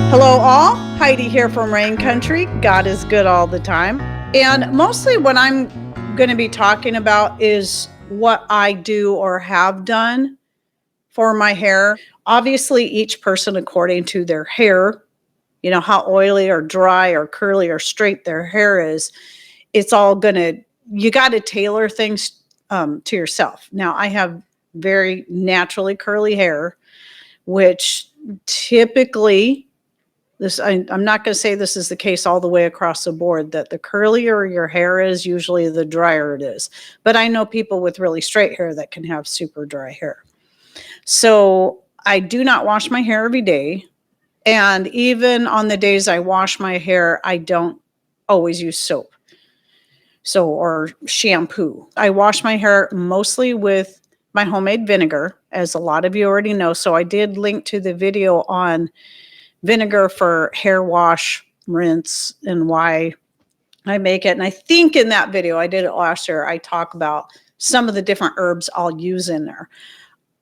Hello, all. Heidi here from Rain Country. God is good all the time. And mostly what I'm going to be talking about is what I do or have done for my hair. Obviously, each person, according to their hair, how oily or dry or curly or straight their hair is, it's all going to, you got to tailor things to yourself. Now, I have very naturally curly hair, which typically, I'm not going to say this is the case all the way across the board, that the curlier your hair is, usually the drier it is. But I know people with really straight hair that can have super dry hair. So I do not wash my hair every day. And even on the days I wash my hair, I don't always use soap. Or shampoo. I wash my hair mostly with my homemade vinegar, as a lot of you already know. So I did link to the video on vinegar for hair wash, rinse, and why I make it. And I think in that video, I did it last year, I talk about some of the different herbs I'll use in there.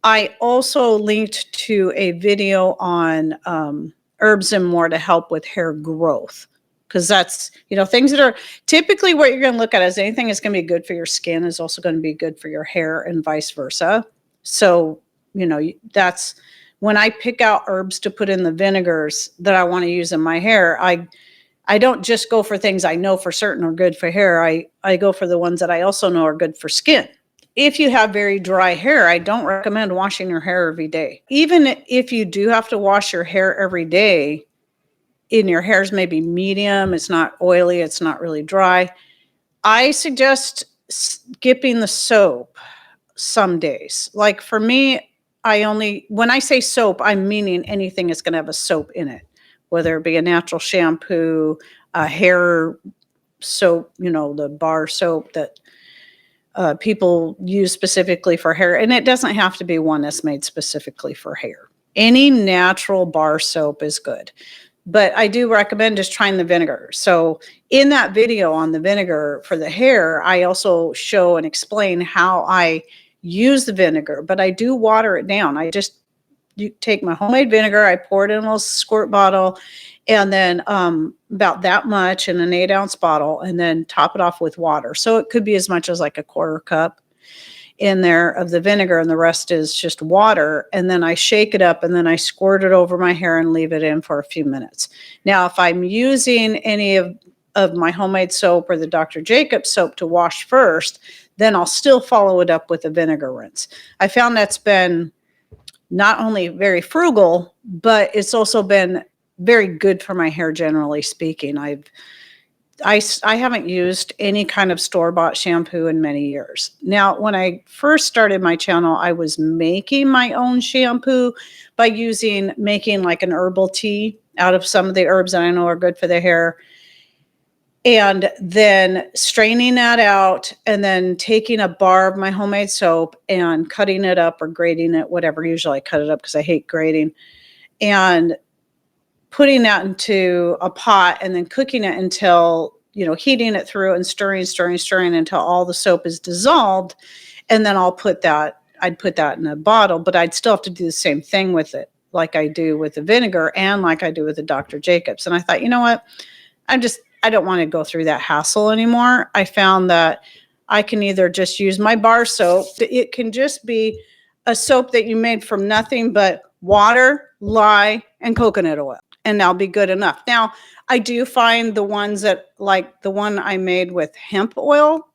I also linked to a video on herbs and more to help with hair growth. Because that's, things that are typically what you're going to look at as anything that's going to be good for your skin is also going to be good for your hair and vice versa. So, that's when I pick out herbs to put in the vinegars that I want to use in my hair. I don't just go for things I know for certain are good for hair. I go for the ones that I also know are good for skin. If you have very dry hair, I don't recommend washing your hair every day. Even if you do have to wash your hair every day, and your hair's maybe medium, it's not oily, it's not really dry, I suggest skipping the soap some days. Like for me, when I say soap, I'm meaning anything that's going to have a soap in it, whether it be a natural shampoo, a hair soap, the bar soap that people use specifically for hair. And it doesn't have to be one that's made specifically for hair. Any natural bar soap is good. But I do recommend just trying the vinegar. So in that video on the vinegar for the hair, I also show and explain how I use the vinegar, but I do water it down. You take my homemade vinegar, I pour it in a little squirt bottle, and then about that much in an 8-ounce bottle, and then top it off with water. So it could be as much as like a quarter cup in there of the vinegar, and the rest is just water. And then I shake it up, and then I squirt it over my hair and leave it in for a few minutes. Now, if I'm using any of my homemade soap or the Dr. Jacobs soap to wash first, then I'll still follow it up with a vinegar rinse. I found that's been not only very frugal, but it's also been very good for my hair, generally speaking. I haven't used any kind of store-bought shampoo in many years. Now, when I first started my channel, I was making my own shampoo by making like an herbal tea out of some of the herbs that I know are good for the hair, and then straining that out, and then taking a bar of my homemade soap and cutting it up or grating it, whatever. Usually I cut it up because I hate grating, and putting that into a pot and then cooking it until, heating it through and stirring until all the soap is dissolved. And then I'd put that in a bottle, but I'd still have to do the same thing with it, like I do with the vinegar and like I do with the Dr. Jacobs. And I thought, you know what? I don't want to go through that hassle anymore. I found that I can either just use my bar soap. It can just be a soap that you made from nothing but water, lye, and coconut oil, and that'll be good enough. Now, I do find the ones that, like the one I made with hemp oil,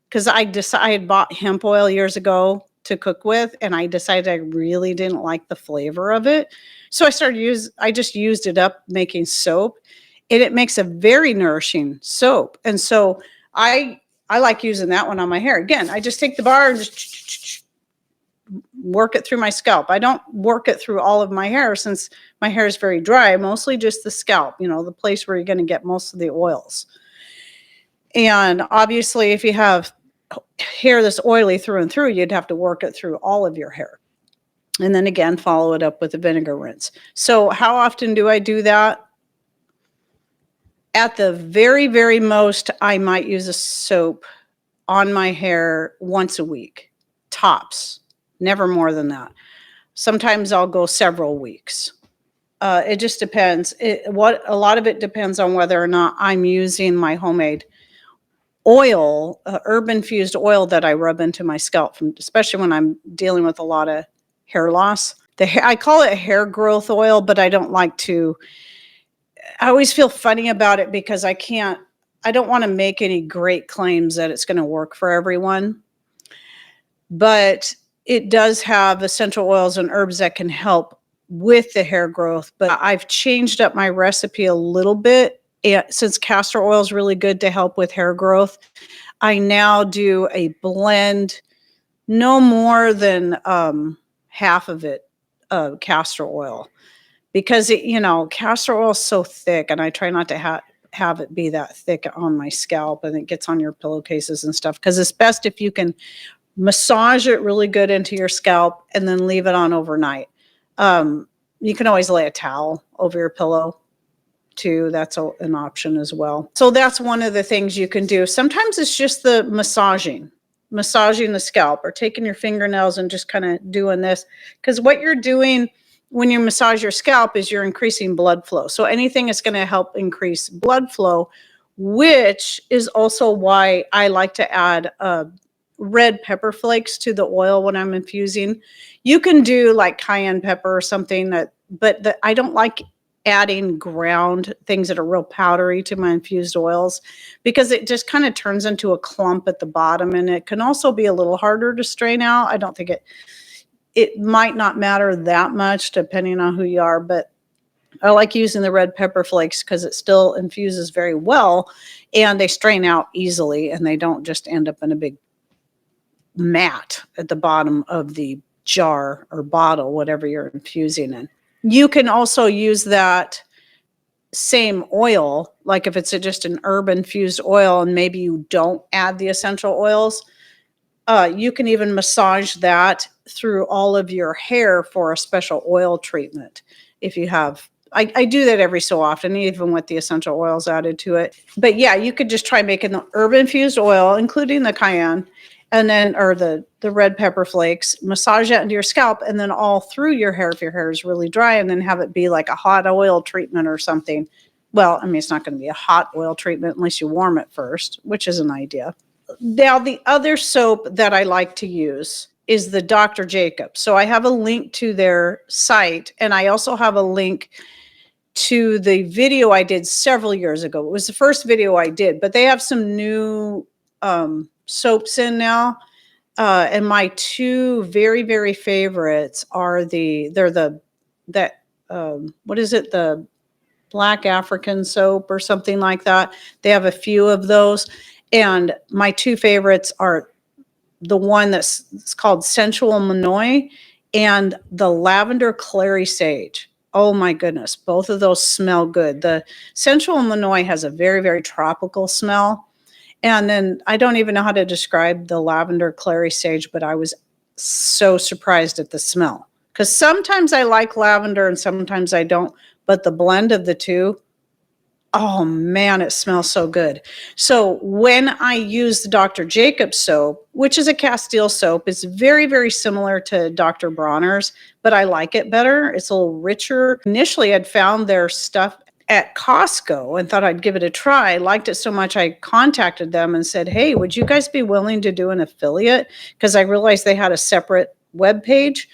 because I had bought hemp oil years ago to cook with, and I decided I really didn't like the flavor of it. So I just used it up making soap, and it makes a very nourishing soap. And so I like using that one on my hair. Again, I just take the bar and just work it through my scalp. I don't work it through all of my hair since my hair is very dry, mostly just the scalp, the place where you're going to get most of the oils. And obviously, if you have hair that's oily through and through, you'd have to work it through all of your hair. And then again, follow it up with a vinegar rinse. So how often do I do that? At the very, very most, I might use a soap on my hair once a week, tops. Never more than that. Sometimes I'll go several weeks. It just depends. A lot of it depends on whether or not I'm using my homemade oil, herb infused oil that I rub into my scalp, especially when I'm dealing with a lot of hair loss. I call it hair growth oil, but I don't like to. I always feel funny about it because I don't want to make any great claims that it's going to work for everyone. But it does have essential oils and herbs that can help with the hair growth. But I've changed up my recipe a little bit. And since castor oil is really good to help with hair growth, I now do a blend, no more than half of it of castor oil, because castor oil is so thick, and I try not to have it be that thick on my scalp, and it gets on your pillowcases and stuff. Because it's best if you can massage it really good into your scalp and then leave it on overnight. You can always lay a towel over your pillow too. That's an option as well. So that's one of the things you can do. Sometimes it's just the massaging the scalp, or taking your fingernails and just kind of doing this. Because what you're doing when you massage your scalp is you're increasing blood flow. So anything is going to help increase blood flow, which is also why I like to add red pepper flakes to the oil when I'm infusing. You can do like cayenne pepper or something but I don't like adding ground things that are real powdery to my infused oils, because it just kind of turns into a clump at the bottom, and it can also be a little harder to strain out. I don't think it might not matter that much depending on who you are, but I like using the red pepper flakes because it still infuses very well, and they strain out easily, and they don't just end up in a big mat at the bottom of the jar or bottle, whatever you're infusing in. You can also use that same oil, like if it's just an herb infused oil and maybe you don't add the essential oils, you can even massage that through all of your hair for a special oil treatment. If you have, I do that every so often, even with the essential oils added to it. But yeah, you could just try making the herb infused oil, including the cayenne, and then, or the red pepper flakes, massage that into your scalp, and then all through your hair if your hair is really dry, and then have it be like a hot oil treatment or something. Well, I mean, it's not going to be a hot oil treatment unless you warm it first, which is an idea. Now, the other soap that I like to use is the Dr. Jacobs. So I have a link to their site, and I also have a link to the video I did several years ago. It was the first video I did, but they have some new soaps in now. And my two very, very favorites are what is it? The Black African soap or something like that. They have a few of those. And my two favorites are the one it's called Sensual Manoi and the Lavender Clary Sage. Oh my goodness. Both of those smell good. The Sensual Manoi has a very, very tropical smell. And then I don't even know how to describe the Lavender Clary Sage, but I was so surprised at the smell. Because sometimes I like lavender and sometimes I don't. But the blend of the two, oh man, it smells so good. So when I use the Dr. Jacobs soap, which is a Castile soap, it's very, very similar to Dr. Bronner's, but I like it better. It's a little richer. Initially, I'd found their stuff at Costco and thought I'd give it a try. I liked it so much I contacted them and said, hey, would you guys be willing to do an affiliate? Because I realized they had a separate web page.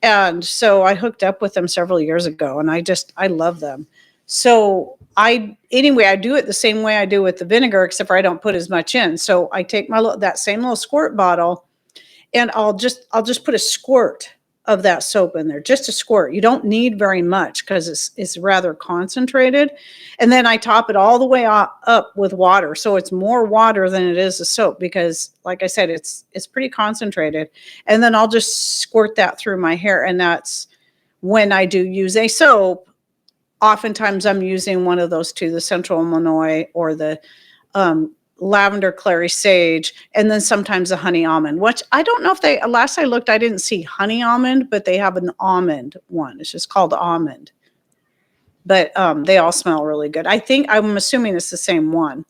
And so I hooked up with them several years ago, and I love them. So I do it the same way I do with the vinegar, except for I don't put as much in. So I take that same little squirt bottle, and I'll just put a squirt of that soap in there, just a squirt. You don't need very much because it's rather concentrated. And then I top it all the way up with water. So it's more water than it is a soap because, like I said, it's pretty concentrated. And then I'll just squirt that through my hair. And that's when I do use a soap. Oftentimes I'm using one of those two, the Sensual Manoi or the Lavender Clary Sage, and then sometimes a honey almond, which I don't know if last I looked, I didn't see honey almond, but they have an almond one. It's just called almond. But they all smell really good. I'm assuming it's the same one.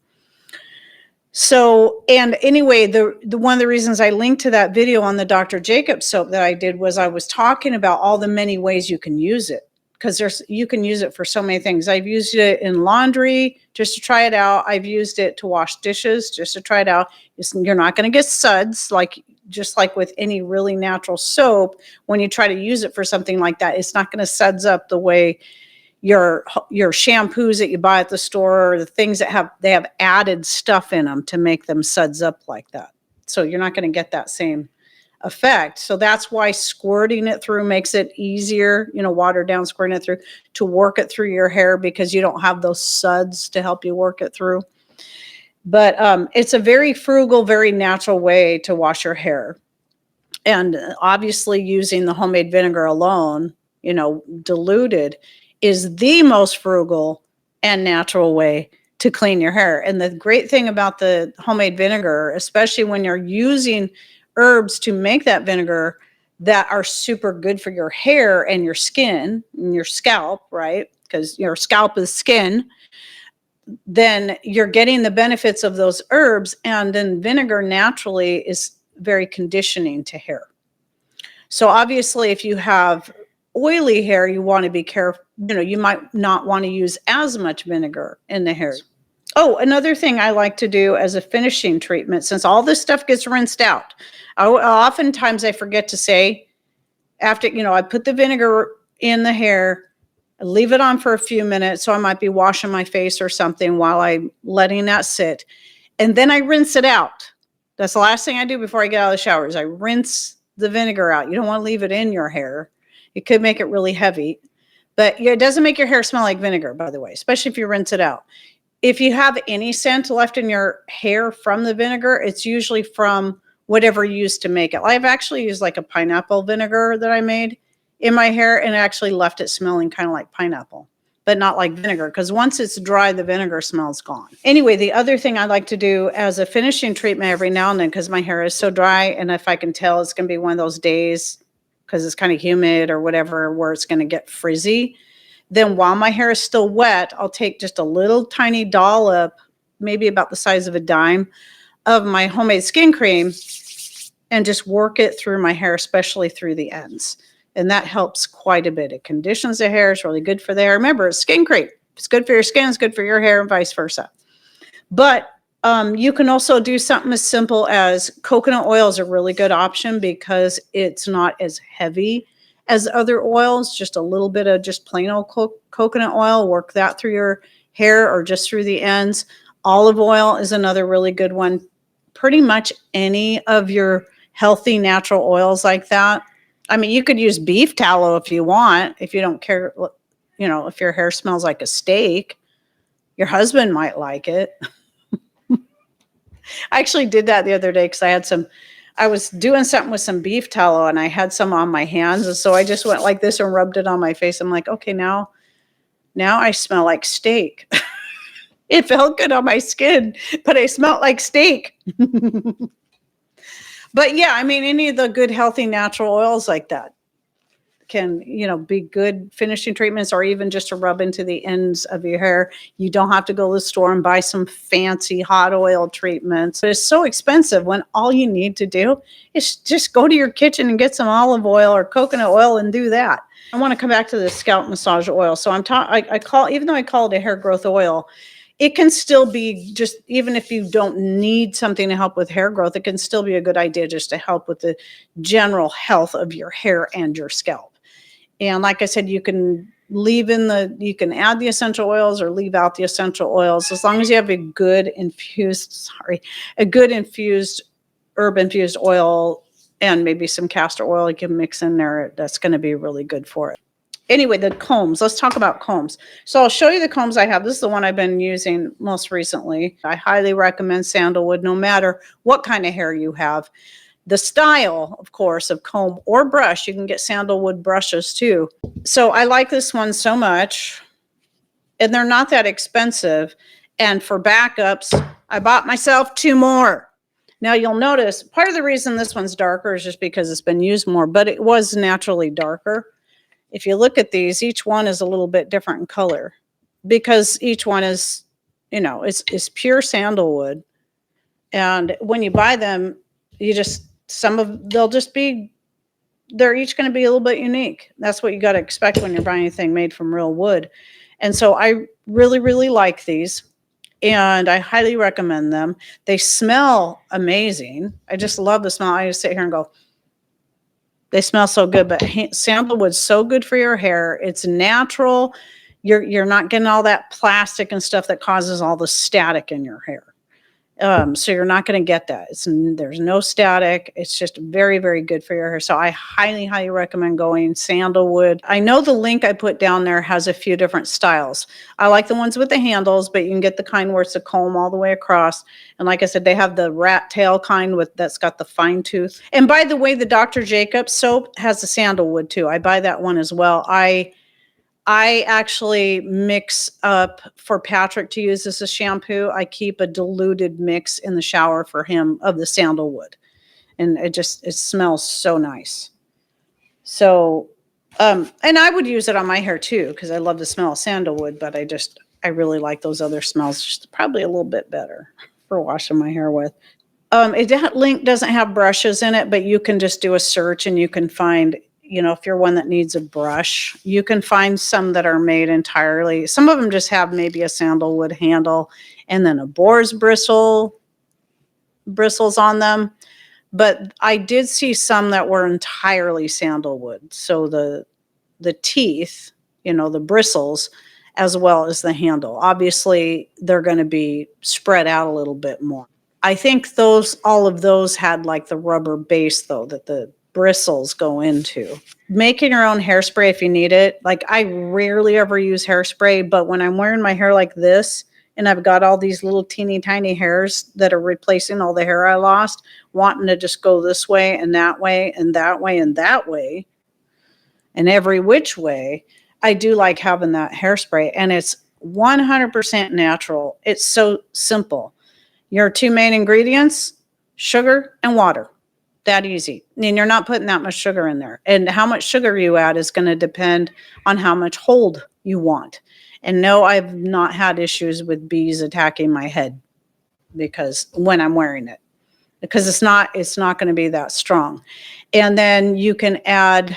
So, and anyway, the one of the reasons I linked to that video on the Dr. Jacobs soap that I did was I was talking about all the many ways you can use it. because you can use it for so many things. I've used it in laundry just to try it out. I've used it to wash dishes just to try it out. You're not going to get suds, just like with any really natural soap. When you try to use it for something like that, it's not going to suds up the way your shampoos that you buy at the store, or the things that have added stuff in them to make them suds up like that. So you're not going to get that same effect. So that's why squirting it through makes it easier, watered down, squirting it through to work it through your hair, because you don't have those suds to help you work it through. But it's a very frugal, very natural way to wash your hair. And obviously using the homemade vinegar alone, diluted, is the most frugal and natural way to clean your hair. And the great thing about the homemade vinegar, especially when you're using herbs to make that vinegar that are super good for your hair and your skin and your scalp, right? Because your scalp is skin. Then you're getting the benefits of those herbs. And then vinegar naturally is very conditioning to hair. So obviously, if you have oily hair, you want to be careful. You might not want to use as much vinegar in the hair. Oh, another thing I like to do as a finishing treatment, since all this stuff gets rinsed out, oftentimes I forget to say, after, I put the vinegar in the hair, I leave it on for a few minutes. So I might be washing my face or something while I'm letting that sit. And then I rinse it out. That's the last thing I do before I get out of the shower is I rinse the vinegar out. You don't want to leave it in your hair. It could make it really heavy. But it doesn't make your hair smell like vinegar, by the way, especially if you rinse it out. If you have any scent left in your hair from the vinegar, it's usually from whatever you used to make it. I've actually used like a pineapple vinegar that I made in my hair, and actually left it smelling kind of like pineapple, but not like vinegar, because once it's dry, the vinegar smell's gone. Anyway, the other thing I like to do as a finishing treatment every now and then, because my hair is so dry, and if I can tell it's going to be one of those days because it's kind of humid or whatever where it's going to get frizzy, then while my hair is still wet, I'll take just a little tiny dollop, maybe about the size of a dime, of my homemade skin cream and just work it through my hair, especially through the ends. And that helps quite a bit. It conditions the hair. It's really good for the hair. Remember, it's skin cream. It's good for your skin. It's good for your hair, and vice versa. But you can also do something as simple as coconut oil is a really good option because it's not as heavy as other oils. Just a little bit of just plain old coconut oil. Work that through your hair or just through the ends. Olive oil is another really good one. Pretty much any of your healthy natural oils like that. I mean, you could use beef tallow if you want, if you don't care, if your hair smells like a steak. Your husband might like it. I actually did that the other day because I was doing something with some beef tallow and I had some on my hands. And so I just went like this and rubbed it on my face. I'm like, okay, now I smell like steak. It felt good on my skin, but I smelled like steak. But yeah, I mean, any of the good, healthy, natural oils like that can, be good finishing treatments, or even just to rub into the ends of your hair. You don't have to go to the store and buy some fancy hot oil treatments. It's so expensive when all you need to do is just go to your kitchen and get some olive oil or coconut oil and do that. I want to come back to the scalp massage oil. So even though I call it a hair growth oil, it can still be just, even if you don't need something to help with hair growth, it can still be a good idea just to help with the general health of your hair and your scalp. And like I said, you can add the essential oils or leave out the essential oils, as long as you have a good infused herb infused oil and maybe some castor oil you can mix in there. That's going to be really good for it. Anyway, the combs. Let's talk about combs. So I'll show you the combs I have. This is the one I've been using most recently. I highly recommend Sandalwood, no matter what kind of hair you have. The style, of course, of comb or brush, you can get Sandalwood brushes too. So I like this one so much, and they're not that expensive. And for backups, I bought myself 2 more. Now you'll notice part of the reason this one's darker is just because it's been used more, but it was naturally darker. If you look at these, each one is a little bit different in color because each one is, it's pure sandalwood. And when you buy them, they'll just be they're each going to be a little bit unique. That's what you got to expect when you're buying anything made from real wood. And so I really, really like these and I highly recommend them. They smell amazing. I just love the smell. I just sit here and go, they smell so good. But sandalwood's so good for your hair. It's natural. You're not getting all that plastic and stuff that causes all the static in your hair. So you're not going to get that. There's no static. It's just very, very good for your hair. So I highly, highly recommend going sandalwood. I know the link I put down there has a few different styles. I like the ones with the handles, but you can get the kind where it's a comb all the way across. And like I said, they have the rat tail kind that's got the fine tooth. And by the way, the Dr. Jacobs soap has the sandalwood too. I buy that one as well. I actually mix up for Patrick to use as a shampoo. I keep a diluted mix in the shower for him of the sandalwood. And it smells so nice. So, and I would use it on my hair too, because I love the smell of sandalwood, but I really like those other smells, just probably a little bit better for washing my hair with. That link doesn't have brushes in it, but you can just do a search and you can find, if you're one that needs a brush, you can find some that are made entirely. Some of them just have maybe a sandalwood handle and then a boar's bristles on them. But I did see some that were entirely sandalwood. So the teeth, the bristles, as well as the handle. Obviously, they're going to be spread out a little bit more. I think all of those had like the rubber base though, that the bristles go into. Making your own hairspray if you need it. Like I rarely ever use hairspray, but when I'm wearing my hair like this and I've got all these little teeny tiny hairs that are replacing all the hair I lost, wanting to just go this way and that way and that way and that way and every which way, I do like having that hairspray, and it's 100% natural. It's so simple. Your two main ingredients, sugar and water. That easy. And you're not putting that much sugar in there. And how much sugar you add is going to depend on how much hold you want. And no, I've not had issues with bees attacking my head because when I'm wearing it, because it's not going to be that strong. And then you can add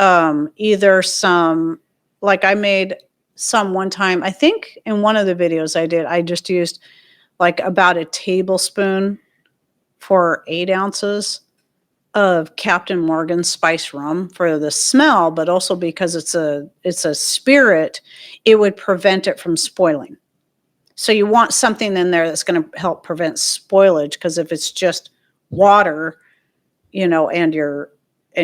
either some, like I made some one time, I think in one of the videos I just used like about a tablespoon for 8 ounces of Captain Morgan spice rum for the smell, but also because it's a spirit, it would prevent it from spoiling. So you want something in there that's going to help prevent spoilage, because if it's just water, and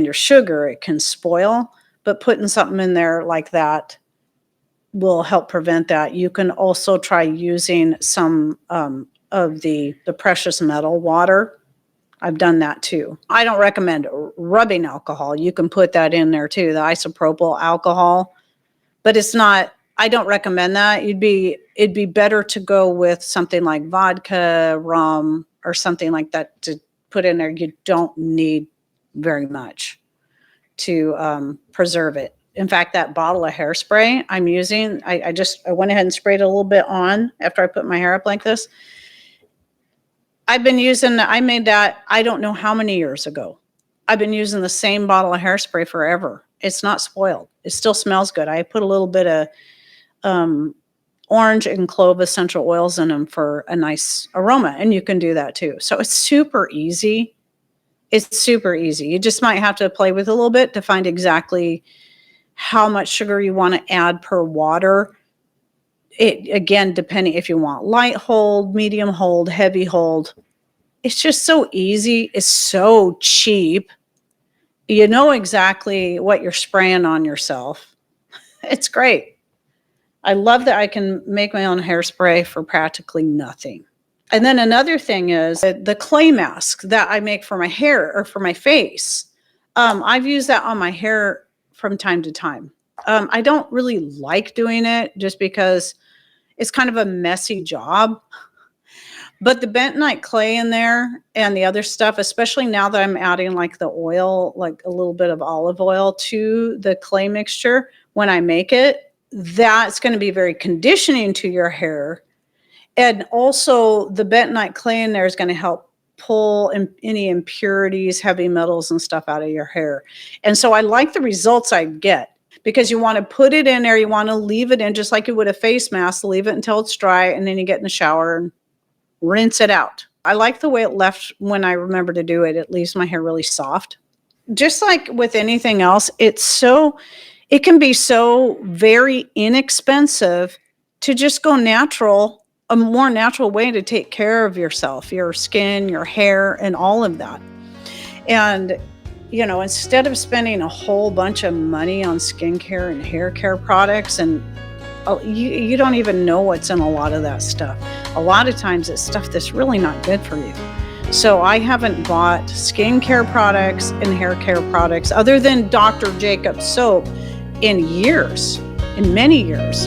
your sugar, it can spoil. But putting something in there like that will help prevent that. You can also try using some of the precious metal water. I've done that too. I don't recommend rubbing alcohol. You can put that in there too, the isopropyl alcohol, but I don't recommend that. It'd be better to go with something like vodka, rum, or something like that to put in there. You don't need very much to preserve it. In fact, that bottle of hairspray I'm using, I went ahead and sprayed a little bit on after I put my hair up like this. I made that, I don't know how many years ago. I've been using the same bottle of hairspray forever. It's not spoiled. It still smells good. I put a little bit of orange and clove essential oils in them for a nice aroma, and you can do that too. So it's super easy. It's super easy. You just might have to play with it a little bit to find exactly how much sugar you want to add per water. Again, depending if you want light hold, medium hold, heavy hold. It's just so easy. It's so cheap. You know exactly what you're spraying on yourself. It's great. I love that I can make my own hairspray for practically nothing. And then another thing is the clay mask that I make for my hair or for my face. I've used that on my hair from time to time. I don't really like doing it just because it's kind of a messy job. But the bentonite clay in there and the other stuff, especially now that I'm adding like the oil, like a little bit of olive oil to the clay mixture when I make it, that's going to be very conditioning to your hair. And also the bentonite clay in there is going to help pull any impurities, heavy metals and stuff out of your hair. And so I like the results I get, because you want to put it in there, you want to leave it in just like you would a face mask, leave it until it's dry, and then you get in the shower and rinse it out. I like the way it left when I remember to do it. It leaves my hair really soft. Just like with anything else, it can be so very inexpensive to just go natural, a more natural way to take care of yourself, your skin, your hair, and all of that. And, instead of spending a whole bunch of money on skincare and hair care products, and you don't even know what's in a lot of that stuff. A lot of times it's stuff that's really not good for you. So I haven't bought skincare products and hair care products other than Dr. Jacob's soap in many years.